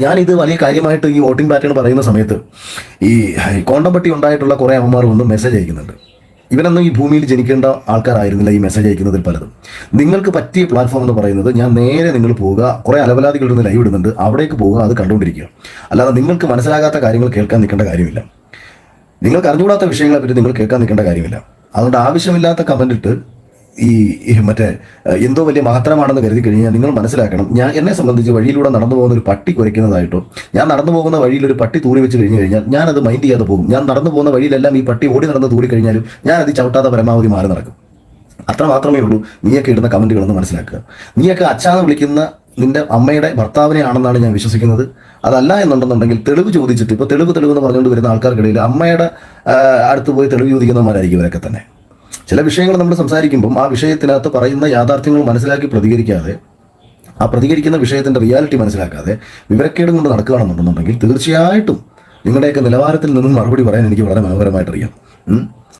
ഞാനിത് വലിയ കാര്യമായിട്ട് ഈ വോട്ടിംഗ് പാറ്റേൺ പറയുന്ന സമയത്ത് ഈ കോണ്ടംപട്ടി ഉണ്ടായിട്ടുള്ള കുറേ അമ്മമാർ വന്ന് മെസ്സേജ് അയക്കുന്നുണ്ട്. ഇവരൊന്നും ഈ ഭൂമിയിൽ ജനിക്കേണ്ട ആൾക്കാരായിരുന്നില്ല ഈ മെസ്സേജ് അയക്കുന്നതിൽ പലതും. നിങ്ങൾക്ക് പറ്റിയ പ്ലാറ്റ്ഫോം എന്ന് പറയുന്നത് ഞാൻ നേരെ നിങ്ങൾ പോവുക, കുറേ അലവലാദികൾ ഇരുന്ന് ലൈവ് ഇടുന്നുണ്ട്, അവിടേക്ക് പോവുക, അത് കണ്ടുകൊണ്ടിരിക്കുക. അല്ലാതെ നിങ്ങൾക്ക് മനസ്സിലാകാത്ത കാര്യങ്ങൾ കേൾക്കാൻ നിൽക്കേണ്ട കാര്യമില്ല. നിങ്ങൾക്ക് അറിഞ്ഞുകൂടാത്ത വിഷയങ്ങളെ പറ്റി നിങ്ങൾ കേൾക്കാൻ നിൽക്കേണ്ട കാര്യമില്ല. അതുകൊണ്ട് ആവശ്യമില്ലാത്ത കമന്റ് ഇട്ട് ഈ മറ്റേ എന്തോ വലിയ മഹത്തരമാണെന്ന് കരുതി കഴിഞ്ഞാൽ നിങ്ങൾ മനസ്സിലാക്കണം, എന്നെ സംബന്ധിച്ച് വഴിയിലൂടെ നടന്നു പോകുന്ന ഒരു പട്ടി കുരയ്ക്കുന്നതായിട്ടോ, ഞാൻ നടന്നു പോകുന്ന വഴിയിൽ ഒരു പട്ടി തൂറി വെച്ച് കഴിഞ്ഞ് കഴിഞ്ഞാൽ ഞാനത് മൈൻഡ് ചെയ്യാതെ പോകും. ഞാൻ നടന്നു പോകുന്ന വഴിയിലെല്ലാം ഈ പട്ടി ഓടി നടന്ന് തൂറി കഴിഞ്ഞാലും ഞാനത് ചവിട്ടാതെ പരമാവധി മാറി നടക്കും. അത്ര മാത്രമേ ഉള്ളൂ നീയൊക്കെ ഇടുന്ന കമന്റുകളെന്ന് മനസ്സിലാക്കുക. നീയൊക്കെ അച്ഛാന്ന് വിളിക്കുന്ന നിന്റെ അമ്മയുടെ ഭർത്താവിനെ ആണെന്നാണ് ഞാൻ വിശ്വസിക്കുന്നത്. അതല്ല എന്നുണ്ടെന്നുണ്ടെങ്കിൽ തെളിവ് ചോദിച്ചിട്ട്, ഇപ്പോൾ തെളിവ് എന്ന് പറഞ്ഞുകൊണ്ട് വരുന്ന ആൾക്കാർക്കിടയിൽ അമ്മയുടെ അടുത്ത് പോയി തെളിവ് ചോദിക്കുന്നവന്മാരായിരിക്കും ഇവരൊക്കെ തന്നെ. ചില വിഷയങ്ങൾ നമ്മൾ സംസാരിക്കുമ്പം ആ വിഷയത്തിനകത്ത് പറയുന്ന യാഥാർത്ഥ്യങ്ങൾ മനസ്സിലാക്കി പ്രതികരിക്കാതെ, ആ പ്രതികരിക്കുന്ന വിഷയത്തിൻ്റെ റിയാലിറ്റി മനസ്സിലാക്കാതെ വിവരക്കേടും കൊണ്ട് നടക്കുകയാണെന്നുണ്ടെന്നുണ്ടെങ്കിൽ തീർച്ചയായിട്ടും നിങ്ങളുടെയൊക്കെ നിലവാരത്തിൽ നിന്നും മറുപടി പറയാൻ എനിക്ക് വളരെ മനോഹരമായിട്ടറിയാം.